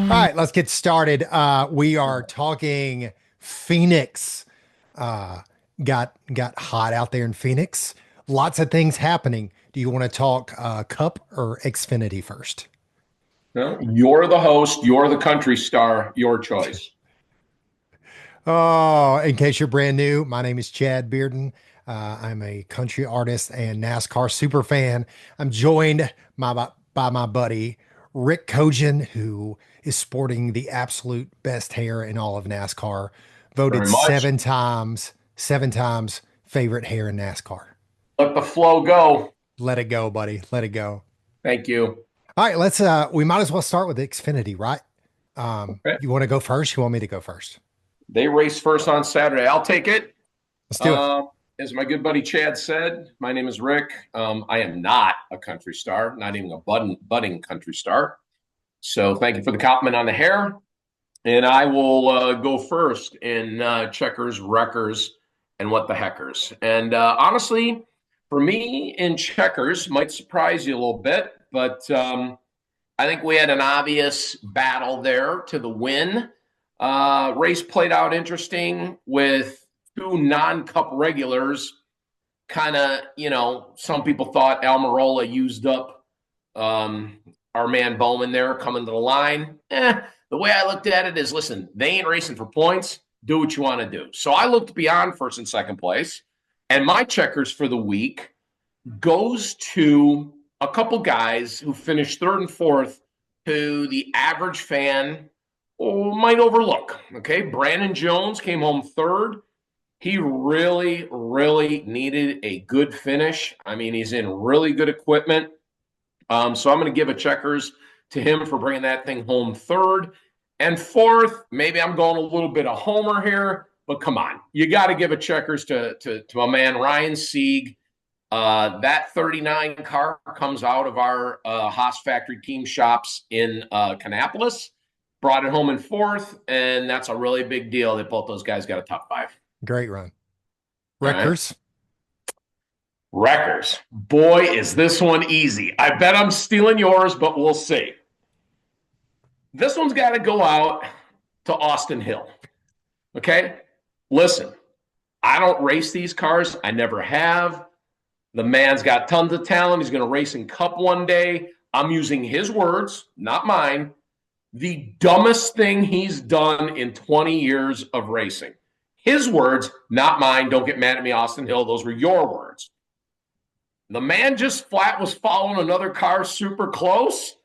All right, let's get started. We are talking Phoenix. Uh, got hot out there in Phoenix. Lots of things happening. Do you want to talk Cup or Xfinity first? No, you're the host. You're the country star. Your choice. Oh, in case you're brand new, my name is Chad Bearden. I'm a country artist and NASCAR super fan. I'm joined by my buddy Rick Kojin, who is sporting the absolute best hair in all of NASCAR. Voted Very much. seven times favorite hair in NASCAR. Let the flow go. Let it go, buddy. Let it go. Thank you. All right, we might as well start with Xfinity, right? Okay. You want to go first? You want me to go first? They race first on Saturday. I'll take it. Let's do it. As my good buddy Chad said, my name is Rick. I am not a country star, not even a budding country star. So thank you for the compliment on the hair. And I will go first in checkers, wreckers, and what the heckers. And honestly, for me in checkers, might surprise you a little bit, but I think we had an obvious battle there to the win. Race played out interesting with two non-cup regulars. Kind of, some people thought Almirola used up our man Bowman there coming to the line. The way I looked at it is, listen, they ain't racing for points. Do what you want to do. So I looked beyond first and second place. And my checkers for the week goes to a couple guys who finished third and fourth who the average fan might overlook. Okay. Brandon Jones came home third. He really, really needed a good finish. I mean, he's in really good equipment. So I'm going to give a checkers to him for bringing that thing home third. And fourth, maybe I'm going a little bit of homer here, but come on. You got to give a checkers to my man, Ryan Sieg. That 39 car comes out of our Haas factory team shops in Kannapolis. Brought it home in fourth, and that's a really big deal that both those guys got a top five. Great run. All right. Wreckers. Wreckers. Boy, is this one easy. I bet I'm stealing yours, but we'll see. This one's got to go out to Austin Hill. Okay? Listen, I don't race these cars. I never have. The man's got tons of talent. He's going to race in Cup one day. I'm using his words, not mine. The dumbest thing he's done in 20 years of racing. His words, not mine. Don't get mad at me, Austin Hill. Those were your words. The man just flat was following another car super close,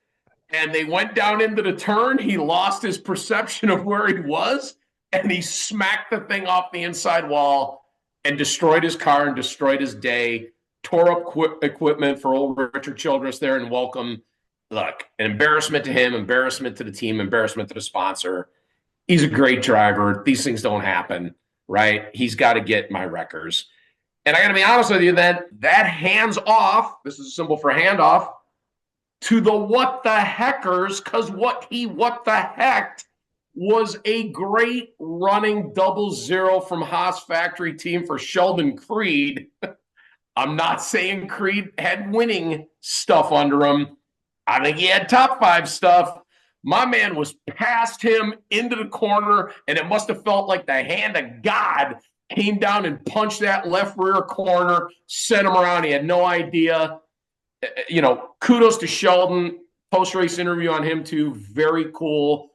and they went down into the turn. He lost his perception of where he was, and he smacked the thing off the inside wall and destroyed his car and destroyed his day, tore up equipment for old Richard Childress there, and welcome. Look, an embarrassment to him, embarrassment to the team, embarrassment to the sponsor. He's a great driver. These things don't happen, right? He's got to get my wreckers. And I got to be honest with you, that hands off, this is a symbol for handoff, to the what the heckers, because what the heck was a great running 0-0 from Haas factory team for Sheldon Creed. I'm not saying Creed had winning stuff under him. I think he had top five stuff. My man was past him into the corner, and it must have felt like the hand of God came down and punched that left rear corner, sent him around. He had no idea. Kudos to Sheldon. Post-race interview on him, too. Very cool.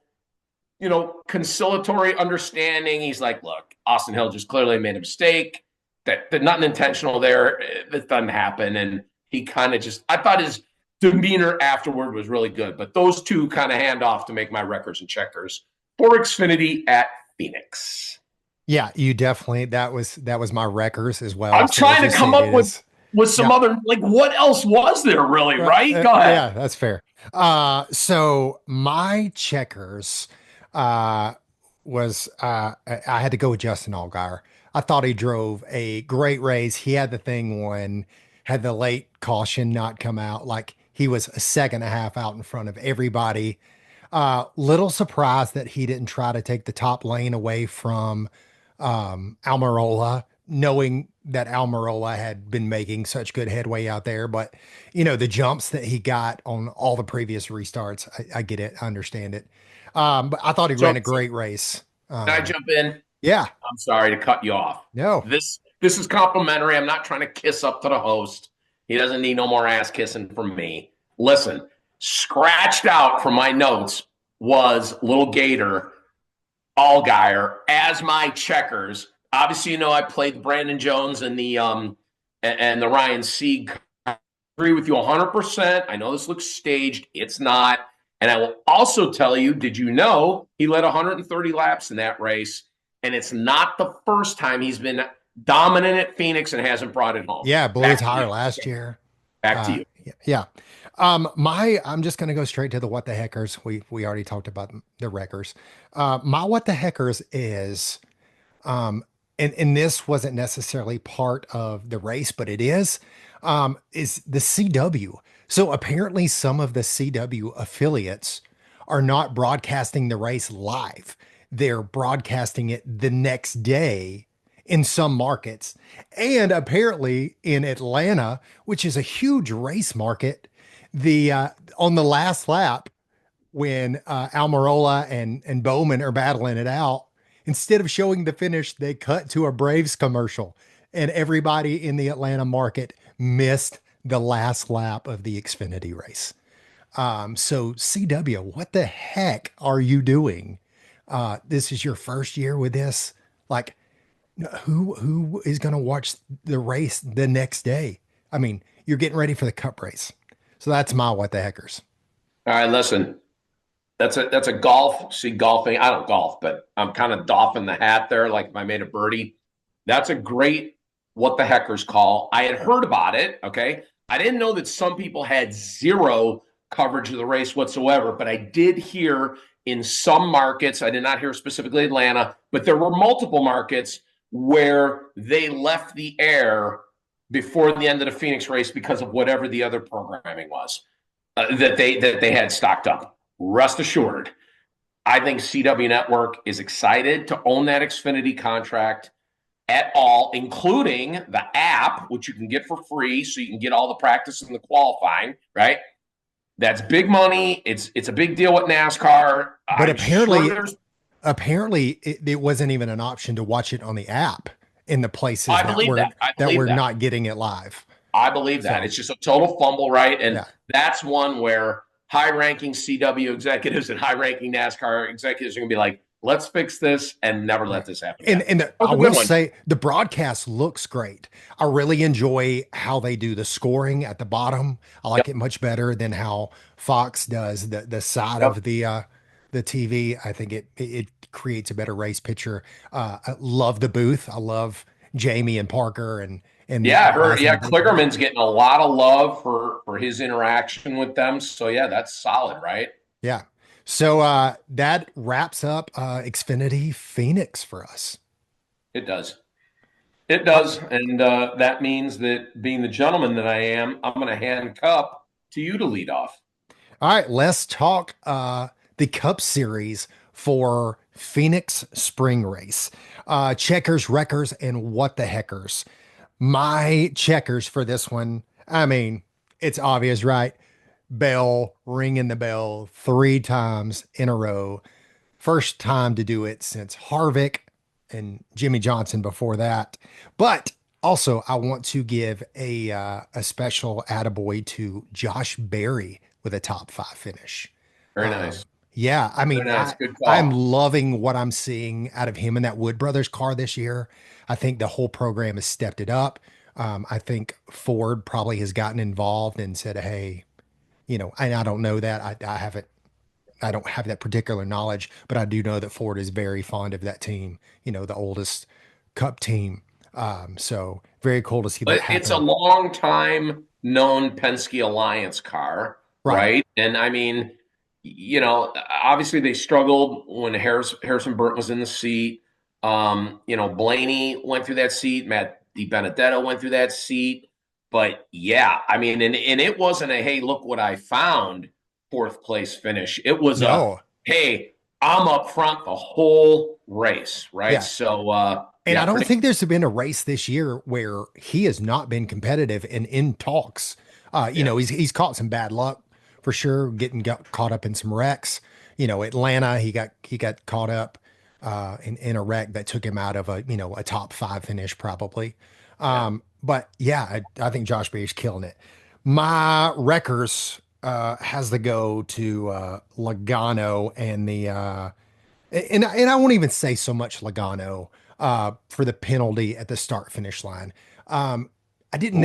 Conciliatory understanding. He's like, look, Austin Hill just clearly made a mistake. That nothing intentional there. That doesn't happen. And he kind of I thought his demeanor afterward was really good. But those two kind of hand off to make my records and checkers for Xfinity at Phoenix. Yeah, you definitely that was my wreckers as well. I'm So trying to come up with some other, what else was there really, right? Go ahead. Yeah, that's fair. So my checkers was I had to go with Justin Allgaier. I thought he drove a great race. He had the thing when had the late caution not come out. Like he was a second and a half out in front of everybody. Little surprised that he didn't try to take the top lane away from Almirola, knowing that Almirola had been making such good headway out there, but the jumps that he got on all the previous restarts, I get it, I understand it. But I thought he ran So a great race. can I jump in? Yeah, I'm sorry to cut you off. no, This is complimentary. I'm not trying to kiss up to the host. He doesn't need no more ass kissing from me. Listen, scratched out from my notes was Little Gator Allgaier as my checkers. Obviously, I played Brandon Jones and the Ryan Sieg. I agree with you 100%. I know this looks staged. It's not. And I will also tell you, did you know he led 130 laps in that race? And it's not the first time he's been dominant at Phoenix and hasn't brought it home. yeah, blew a Back to tire you. last year. Back to you. Yeah. I'm just gonna go straight to the what the heckers. We already talked about the wreckers. My what the heckers is, um, and this wasn't necessarily part of the race, but it is the CW. So apparently some of the CW affiliates are not broadcasting the race live. They're broadcasting it the next day in some markets. And apparently in Atlanta, which is a huge race market, the on the last lap when Almirola and Bowman are battling it out, instead of showing the finish, they cut to a Braves commercial, and everybody in the Atlanta market missed the last lap of the Xfinity race. So CW, what the heck are you doing? This is your first year with this. Like, who is going to watch the race the next day? I mean, you're getting ready for the Cup race. So that's my what the heckers. All right, listen. That's a golf. See, golfing. I don't golf, but I'm kind of doffing the hat there, like if I made a birdie. That's a great what the heckers call. I had heard about it. Okay, I didn't know that some people had zero coverage of the race whatsoever, but I did hear in some markets. I did not hear specifically Atlanta, but there were multiple markets where they left the air before the end of the Phoenix race because of whatever the other programming was that they had stocked up. Rest assured, I think CW Network is excited to own that Xfinity contract at all, including the app, which you can get for free, so you can get all the practice and the qualifying. Right? That's big money. It's a big deal with NASCAR. But I'm sure apparently, there's. it wasn't even an option to watch it on the app in the places I that believe were that. I that believe we're that. not getting it live. I believe that. So It's just a total fumble, right? And yeah. that's one where high ranking CW executives and high ranking NASCAR executives are going to be like, let's fix this and never let Right. this happen And again. and That I was a will good one. say the broadcast looks great. I really enjoy how they do the scoring at the bottom. I Yep. like it much better than how Fox does the side Yep. of the TV. I think it creates a better race picture. I love the booth. I love Jamie and Parker and the Yeah, guys in the booth. Kligerman's getting a lot of love for his interaction with them. So yeah, that's solid, right? Yeah. So that wraps up Xfinity Phoenix for us. It does. It Uh, does. And that means that being the gentleman that I am, I'm going to hand cup to you to lead off. All right, let's talk the Cup Series for Phoenix Spring Race. Checkers, wreckers, and what the heckers. My checkers for this one, I mean, it's obvious, right? Bell, ringing the bell 3 times in a row. First time to do it since Harvick and Jimmy Johnson before that. But also, I want to give a special attaboy to Josh Berry with a top 5 finish. Very Um, nice. yeah, I Very mean, nice. Good I'm call. loving what I'm seeing out of him in that Wood Brothers car this year. I think the whole program has stepped it up. I think Ford probably has gotten involved and said, "Hey, and I don't know that I haven't I don't have that particular knowledge, but I do know that Ford is very fond of that team, the oldest Cup team. So very cool to see that But it's a happen. long time known Penske Alliance car, Right. right? And I mean, obviously they struggled when Harrison Burton was in the seat. Blaney went through that seat. Matt DiBenedetto went through that seat. But yeah, I mean, and it wasn't a hey, look what I found fourth place finish. It was a No. hey, I'm up front the whole race, right? Yeah. So, And yeah, I don't pretty. think there's been a race this year where he has not been competitive and in talks. Yeah. He's caught some bad luck for sure, got caught up in some wrecks. Atlanta, he got caught up in a wreck that took him out of a top five finish probably. Yeah. But yeah, I think Josh Berry's killing it. My Wreckers has to go to Logano and I won't even say so much Logano for the penalty at the start finish line. Um, I Ooh, didn't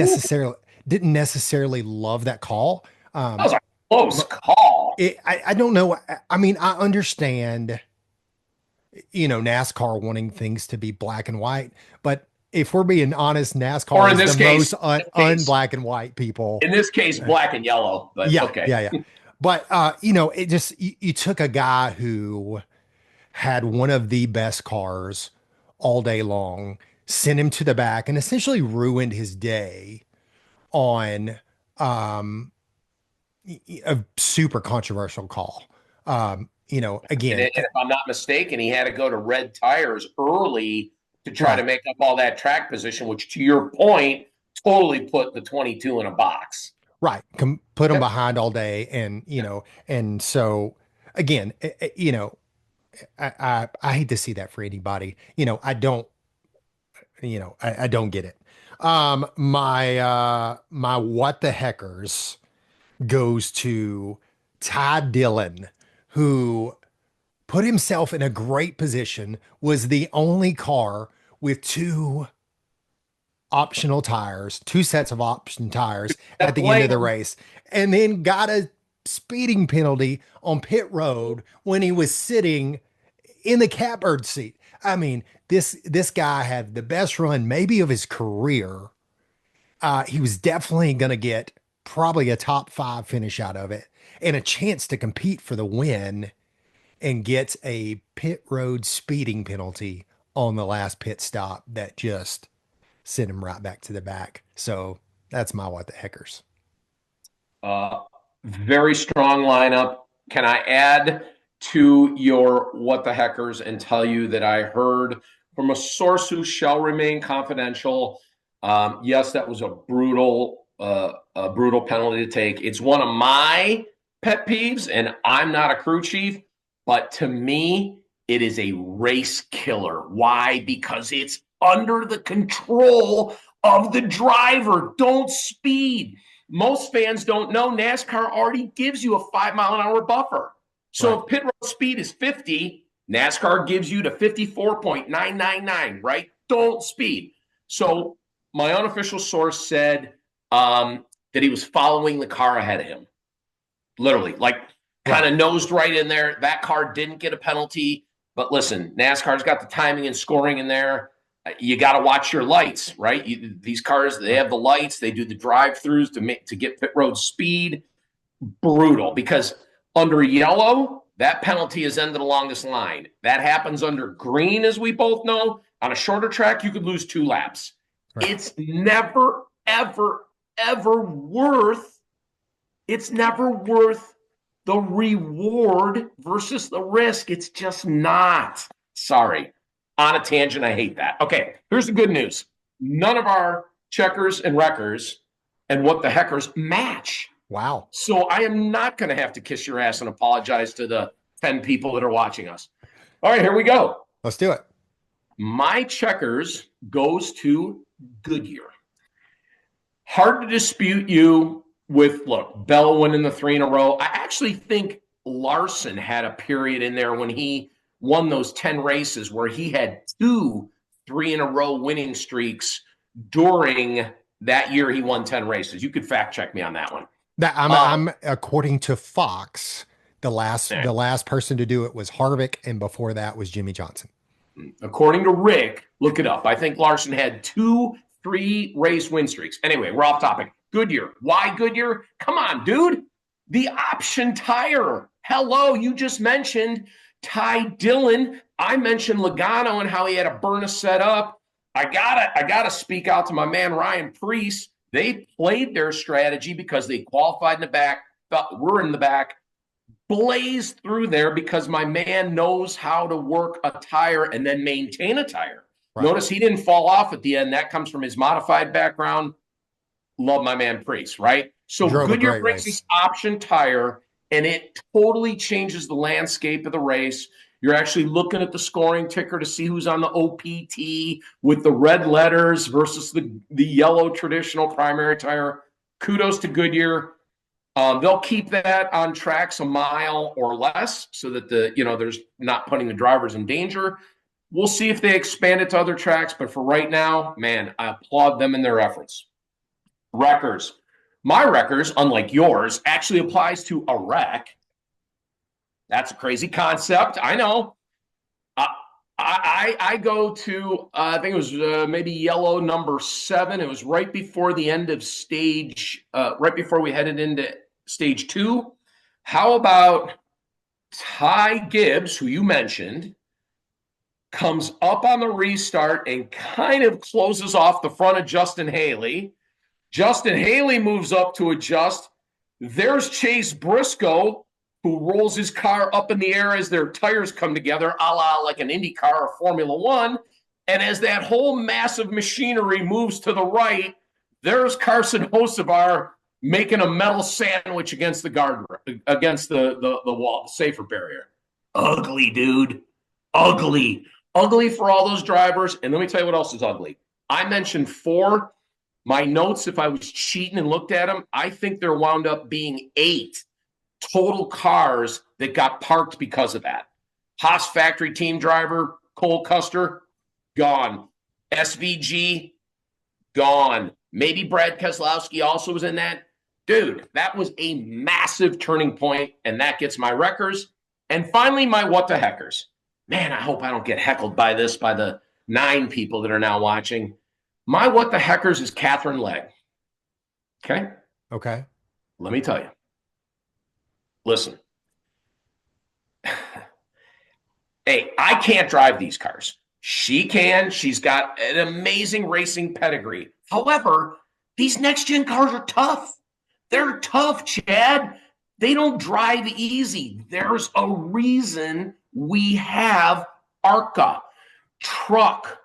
necessarily love that call. that was a close call. I don't know. I mean, I understand, NASCAR wanting things to be black and white, but if we're being honest, Or NASCAR in is this the case, most un-black and white people. black and yellow. But Yeah, okay. yeah, yeah. But it just you took a guy who had one of the best cars all day long, sent him to the back, and essentially ruined his day on a super controversial call. Again, And if I'm not mistaken, he had to go to red tires early to try to right, make up all that track position, which, to your point, totally put the 22 in a box. right. Put him Yep. behind all day, and and so again, I hate to see that for anybody. I don't, I don't get it. My what the heckers goes to Ty Dillon, who put himself in a great position, was the only car with two sets of option tires at That the end of the lane. race, and then got a speeding penalty on pit road when he was sitting in the catbird seat. I mean, this guy had the best run maybe of his career. He was definitely going to get probably a top five finish out of it and a chance to compete for the win, and gets a pit road speeding penalty on the last pit stop that just sent him right back to the back. So that's my what the heckers. Uh, Very strong lineup. Can I add to your what the heckers and tell you that I heard from a source who shall remain confidential? Yes, that was a brutal penalty to take. It's one of my pet peeves, and I'm not a crew chief, but to me, it is a race killer. Why? Because it's under the control of the driver. Don't speed. Most fans don't know NASCAR already gives you a 5 mile an hour buffer. So Right. if pit road speed is 50, NASCAR gives you to 54.999, right? Don't speed. So my unofficial source said that he was following the car ahead of him, literally, like kind Right. of nosed right in there. That car didn't get a penalty. But listen, NASCAR's got the timing and scoring in there. You got to watch your lights, right? These cars, they Right. have the lights. They do the drive-throughs to get pit road speed. Brutal, because under yellow, that penalty is ended along this line. That happens under green, as we both know. On a shorter track, you could lose 2 laps. Right. It's never, ever, ever worth. It's never worth the reward versus the risk. It's just not. Sorry. On a tangent, I hate that. Okay, here's the good news. None of our checkers and wreckers and what the heckers match. Wow. So I am not going to have to kiss your ass and apologize to the 10 people that are watching us. All right, here we go. Let's do it. My checkers goes to Goodyear. Hard to dispute you with, look, Bell winning the 3 in a row. I actually think Larson had a period in there when he won those 10 races where he had 2 3 in a row winning streaks during that year he won 10 races. You could fact check me on that one. That Um, I'm according to Fox, the last person to do it was Harvick, and before that was Jimmy Johnson. According to Rick, look it up. I think Larson had 2 3 race win streaks. Anyway, we're off topic. Goodyear. Why Goodyear? Come on, dude. The option tire. Hello, you just mentioned Ty Dillon. I mentioned Logano and how he had a burn a set up. I gotta speak out to my man Ryan Preece. They played their strategy because they qualified in the back, we're in the back, blazed through there because my man knows how to work a tire and then maintain a tire. Right. Notice he didn't fall off at the end. That comes from his modified background. Love my man Priest, right? So Drove a Goodyear great brings race. this option tire, and it totally changes the landscape of the race. You're actually looking at the scoring ticker to see who's on the OPT with the red letters versus the yellow traditional primary tire. Kudos to Goodyear. They'll keep that on tracks a mile or less so that there's not putting the drivers in danger. We'll see if they expand it to other tracks, but for right now, man, I applaud them in their efforts. Wreckers. My wreckers, unlike yours, actually applies to a wreck. That's a crazy concept. I know. Uh, I go to I think it was maybe yellow number 7. It was right before the end of right before we headed into stage 2. How about Ty Gibbs, who you mentioned, comes up on the restart and kind of closes off the front of Justin Haley. Justin Haley moves up to adjust. There's Chase Briscoe, who rolls his car up in the air as their tires come together, a la like an IndyCar or Formula One. And as that whole massive machinery moves to the right, there's Carson Hocevar making a metal sandwich against the guard, against the wall, the safer barrier. Ugly, dude. Ugly. Ugly for all those drivers. And let me tell you what else is ugly. I mentioned 4. My notes, if I was cheating and looked at them, I think there wound up being 8 total cars that got parked because of that. Haas factory team driver, Cole Custer, gone. SVG, gone. Maybe Brad Keselowski also was in that. Dude, that was a massive turning point, and that gets my wreckers. And finally, my what the heckers. Man, I hope I don't get heckled by this by the 9 people that are now watching. My what the heckers is Catherine Legg. Okay? Okay. Let me tell you. Listen. Hey, I can't drive these cars. She can. She's got an amazing racing pedigree. However, these next gen cars are tough. They're tough, Chad. They don't drive easy. There's a reason we have ARCA, Truck,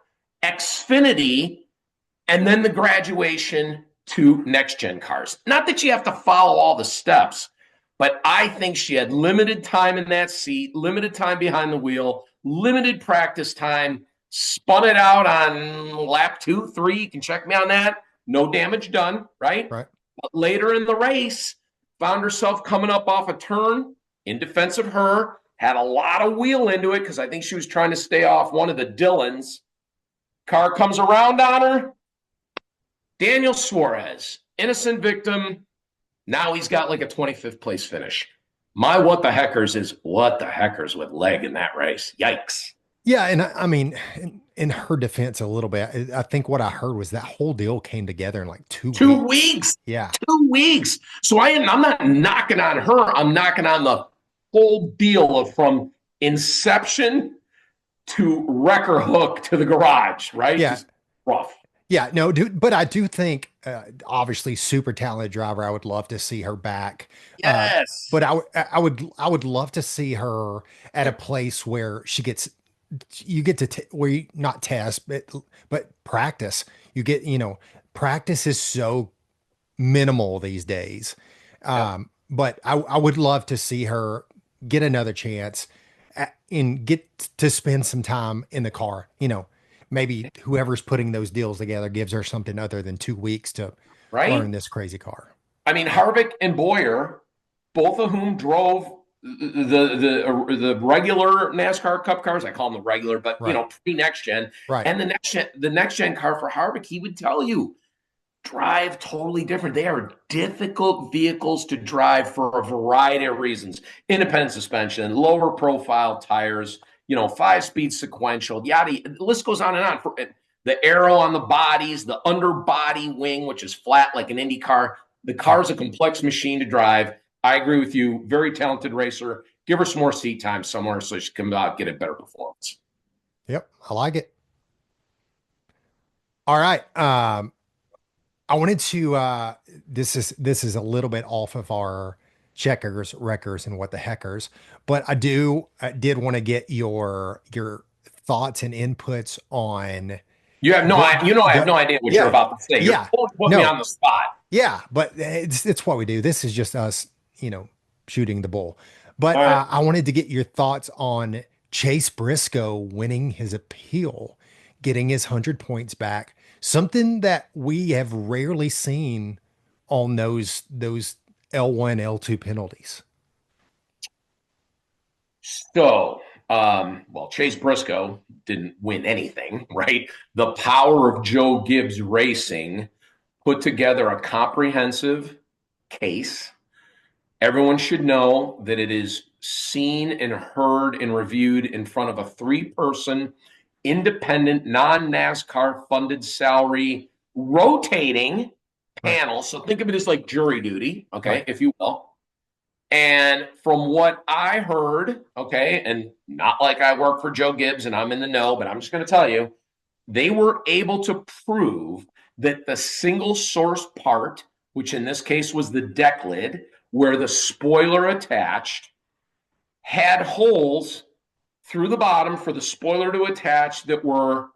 Xfinity, and then the graduation to next gen cars. Not that you have to follow all the steps, but I think she had limited time in that seat, limited time behind the wheel, limited practice time, spun it out on lap 2, 3. You can check me on that. No damage done, right? Right. But later in the race, found herself coming up off a turn in defense of her, had a lot of wheel into it because I think she was trying to stay off one of the Dylans. Car comes around on her. Daniel Suarez, innocent victim. Now he's got like a 25th place finish. My what the heckers is what the heckers with Legg in that race. Yikes. Yeah, and I mean, in her defense, a little bit, I think what I heard was that whole deal came together in like 2 weeks. 2 weeks. Yeah, 2 weeks. So I'm not knocking on her. I'm knocking on the whole deal of from inception to wrecker hook to the garage, right? yeah, Just rough. yeah. No, dude, but I do think, obviously, super talented driver. I would love to see her back. Uh, Yes. but I would love to see her at a place where you get to where you not test, but practice. You get, practice is so minimal these days. Yep. But I would love to see her get another chance and get to spend some time in the car. Maybe whoever's putting those deals together gives her something other than 2 weeks to learn Right? this crazy car. I mean, Harvick and Boyer, both of whom drove the regular NASCAR Cup cars. I call them the regular, but Right. pre next gen. Right. And the next gen car for Harvick, he would tell you drive totally different. They are difficult vehicles to drive for a variety of reasons. Independent suspension, lower profile tires, 5-speed sequential, yada. The list goes on and on. For the aero on the bodies, the underbody wing, which is flat like an Indy car. The Yeah. car's a complex machine to drive. I agree with you. Very talented racer. Give her some more seat time somewhere so she can get a better performance. Yep. I like it. All right. I wanted to this is a little bit off of our checkers, wreckers, and what the heckers. But I did want to get your thoughts and inputs on You have no, I have no idea what you're yeah, about to say. You're yeah, totally putting me no, on the spot. yeah, but it's what we do. This is just us, shooting the bull. But All right. I wanted to get your thoughts on Chase Briscoe winning his appeal, getting his 100 points back, something that we have rarely seen on those L1, L2 penalties. So, well, Chase Briscoe didn't win anything, right? The power of Joe Gibbs Racing put together a comprehensive case. Everyone should know that it is seen and heard and reviewed in front of a three-person, independent, non NASCAR funded salary rotating Right, panel. So think of it as like jury duty, okay, right. if you will. And from what I heard, okay, and not like I work for Joe Gibbs and I'm in the know, but I'm just going to tell you, they were able to prove that the single source part, which in this case was the deck lid, where the spoiler attached, had holes through the bottom for the spoiler to attach that were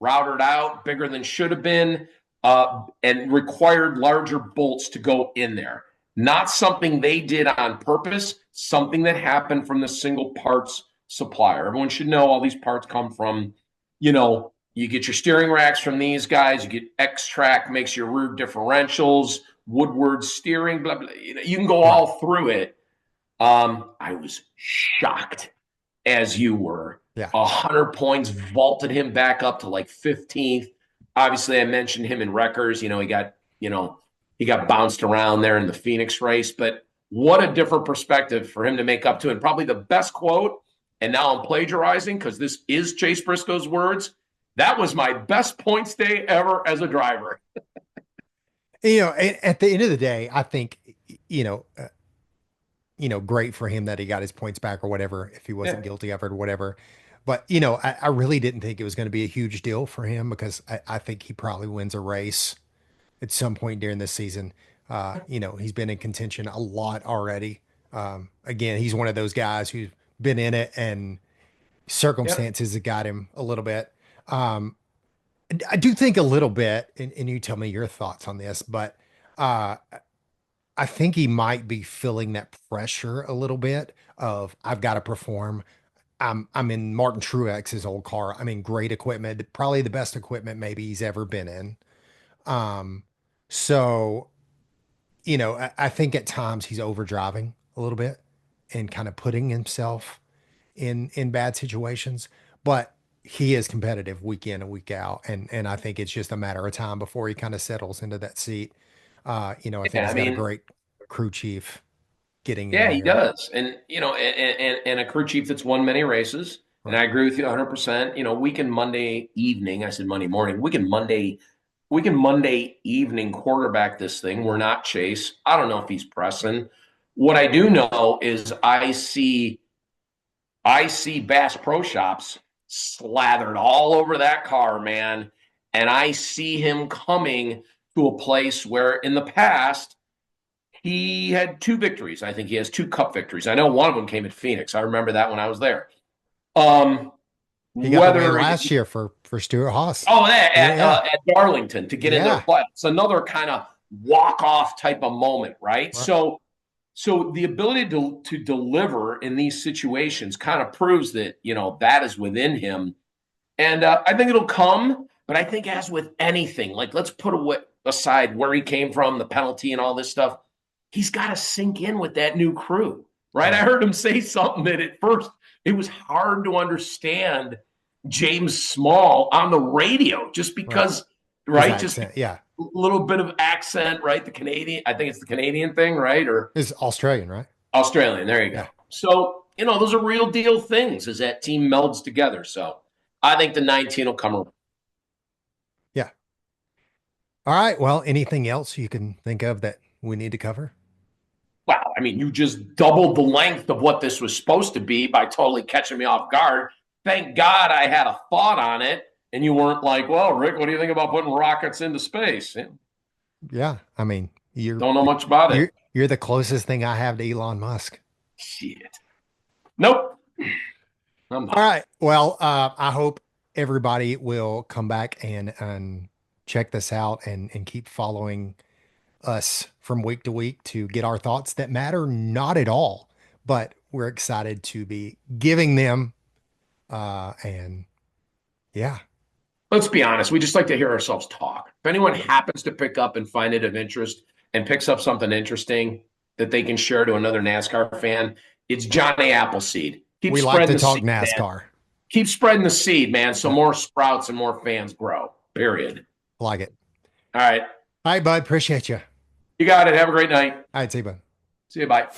routed out, bigger than should have been, and required larger bolts to go in there. Not something they did on purpose, something that happened from the single parts supplier. Everyone should know all these parts come from, you get your steering racks from these guys, you get X-Track, makes your rear differentials, Woodward steering, blah, blah. You can go Right. all through it. I was shocked as you were. Yeah. 100 points vaulted him back up to like 15th. Obviously, I mentioned him in Wreckers. He got bounced around there in the Phoenix race, but what a different perspective for him to make up to. And probably the best quote, and now I'm plagiarizing because this is Chase Briscoe's words. That was my best points day ever as a driver. At the end of the day, I think, you know, uh, great for him that he got his points back or whatever, if he wasn't Yeah, guilty of it or whatever. But, I really didn't think it was going to be a huge deal for him because I think he probably wins a race at some point during this season. He's been in contention a lot already. Again, he's one of those guys who's been in it and yeah, circumstances have got him a little bit. Um, I do think a little bit, and you tell me your thoughts on this, but uh, I think he might be feeling that pressure a little bit of I've got to perform. I'm in Martin Truex's old car. I'm in great equipment, probably the best equipment maybe he's ever been in. Um, so I think at times he's overdriving a little bit and kind of putting himself in bad situations, but he is competitive week in and week out, and I think it's just a matter of time before he kind of settles into that seat. I think yeah. I he's got a mean, great crew chief getting him yeah, he there. does. And, and a crew chief that's won many races. And Right. I agree with you 100%. We can Monday evening, I said Monday morning, we can Monday evening quarterback this thing. We're not Chase. I don't know if he's pressing. What I do know is I see Bass Pro Shops slathered all over that car, man. And I see him coming to a place where in the past he had two victories. I think he has two cup victories. I know one of them came at Phoenix. I remember that when I was there. Um, He got the win whether last year for Stuart Haas. Oh, Yeah, yeah, at Darlington to get in their yeah. play. It's another kind of walk off type of moment, right? Right. So the ability to deliver in these situations kind of proves that that is within him, and I think it'll come. But I think as with anything, like let's put aside where he came from, the penalty, and all this stuff. He's got to sink in with that new crew, right? I Right. heard him say something that at first it was hard to understand James Small on the radio just Right. because, His right? Just a accent. Yeah. little bit of accent, right? The Canadian, I think it's the Canadian thing, right? Or Is Australian, right? Australian. There you Yeah. go. So, those are real deal things as that team melds together. So I think the 19 will come around. Yeah. All right. Well, anything else you can think of that we need to cover? Wow. I mean, you just doubled the length of what this was supposed to be by totally catching me off guard. Thank God I had a thought on it and you weren't like, well, Rick, what do you think about putting rockets into space? Yeah, Yeah. I mean, don't know much about you're it. You're the closest thing I have to Elon Musk. Shit. Nope. I'm All not. right. Well, I hope everybody will come back and check this out and keep following us from week to week to get our thoughts that matter not at all, but we're excited to be giving them. And yeah, Let's be honest. We just like to hear ourselves talk. If anyone happens to pick up and find it of interest and picks up something interesting that they can share to another NASCAR fan, it's Johnny Appleseed. Keep we like spreading to the talk seed, man. NASCAR. Keep spreading the seed, man, so Yeah, more sprouts and more fans grow. Period. like it. All right. All right, bud. Appreciate you. All You got it. Have a great night. right, see you, bud. See you. Bye.